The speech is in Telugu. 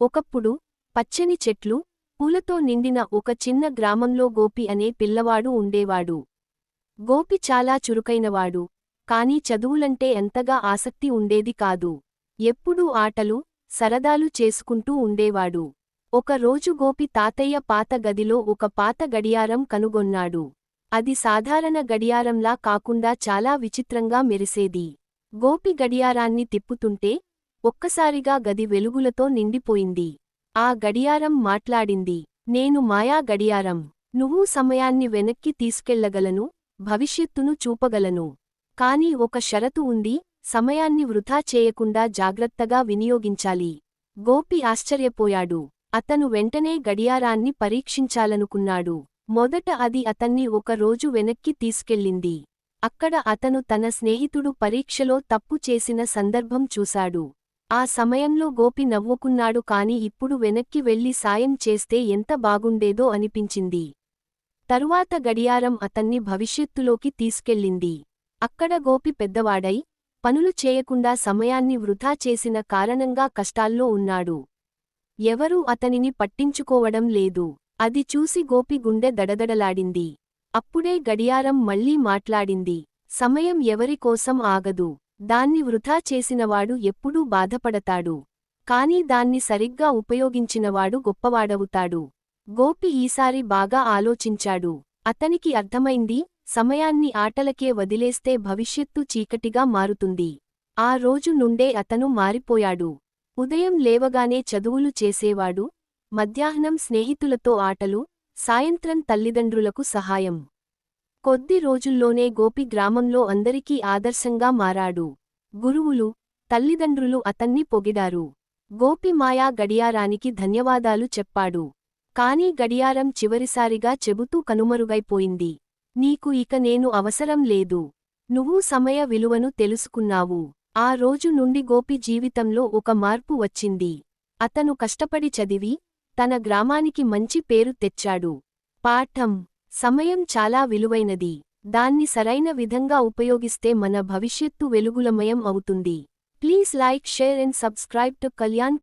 ఒకప్పుడు పచ్చని చెట్లు, పూలతో నిండిన ఒక చిన్న గ్రామంలో గోపి అనే పిల్లవాడు ఉండేవాడు. గోపి చాలా చురుకైనవాడు, కాని చదువులంటే ఎంతగా ఆసక్తి ఉండేది కాదు. ఎప్పుడూ ఆటలు, సరదాలు చేసుకుంటూ ఉండేవాడు. ఒకరోజు గోపి తాతయ్య పాత గదిలో ఒక పాత గడియారం కనుగొన్నాడు. అది సాధారణ గడియారంలా కాకుండా చాలా విచిత్రంగా మెరిసేది. గోపి గడియారాన్ని తిప్పుతుంటే ఒక్కసారిగా గది వెలుగులతో నిండిపోయింది. ఆ గడియారం మాట్లాడింది. నేను మాయా గడియారం. నువ్వు సమయాన్ని వెనక్కి తీసుకెళ్లగలను, భవిష్యత్తును చూపగలను. కాని ఒక షరతు ఉంది, సమయాన్ని వృథా చేయకుండా జాగ్రత్తగా వినియోగించాలి. గోపి ఆశ్చర్యపోయాడు. అతను వెంటనే గడియారాన్ని పరీక్షించాలనుకున్నాడు. మొదట అది అతన్ని ఒక రోజు వెనక్కి తీసుకెళ్ళింది. అక్కడ అతను తన స్నేహితుడు పరీక్షలో తప్పు చేసిన సందర్భం చూశాడు. ఆ సమయంలో గోపి నవ్వుకున్నాడు, కాని ఇప్పుడు వెనక్కి వెళ్లి సాయం చేస్తే ఎంత బాగుండేదో అనిపించింది. తరువాత గడియారం అతన్ని భవిష్యత్తులోకి తీసుకెళ్ళింది. అక్కడ గోపి పెద్దవాడై, పనులు చేయకుండా సమయాన్ని వృథా చేసిన కారణంగా కష్టాల్లో ఉన్నాడు. ఎవరూ అతనిని పట్టించుకోవడం లేదు. అది చూసి గోపి గుండె దడదడలాడింది. అప్పుడే గడియారం మళ్లీ మాట్లాడింది. సమయం ఎవరికోసం ఆగదు. దాన్ని వృథా చేసినవాడు ఎప్పుడూ బాధపడతాడు. కాని దాన్ని సరిగ్గా ఉపయోగించినవాడు గొప్పవాడవుతాడు. గోపి ఈసారి బాగా ఆలోచించాడు. అతనికి అర్థమైంది, సమయాన్ని ఆటలకే వదిలేస్తే భవిష్యత్తు చీకటిగా మారుతుంది. ఆ రోజు నుండే అతను మారిపోయాడు. ఉదయం లేవగానే చదువులు చేసేవాడు, మధ్యాహ్నం స్నేహితులతో ఆటలు, సాయంత్రం తల్లిదండ్రులకు సహాయం. కొద్ది రోజుల్లోనే గోపి గ్రామంలో అందరికీ ఆదర్శంగా మారాడు. గురువులు, తల్లిదండ్రులు అతన్ని పొగిడారు. గోపి మాయా గడియారానికి ధన్యవాదాలు చెప్పాడు. కాని గడియారం చివరిసారిగా చెబుతూ కనుమరుగైపోయింది. నీకు ఇక నేను అవసరం లేదు. నువ్వు సమయ విలువను తెలుసుకున్నావు. ఆ రోజు నుండి గోపి జీవితంలో ఒక మార్పు వచ్చింది. అతను కష్టపడి చదివి, తన గ్రామానికి మంచి పేరు తెచ్చాడు. పాఠం: సమయం చాలా విలువైనది. దాన్ని సరైన విధంగా ఉపయోగిస్తే మన భవిష్యత్తు వెలుగులమయం అవుతుంది. Please like, share and subscribe to Kalyan.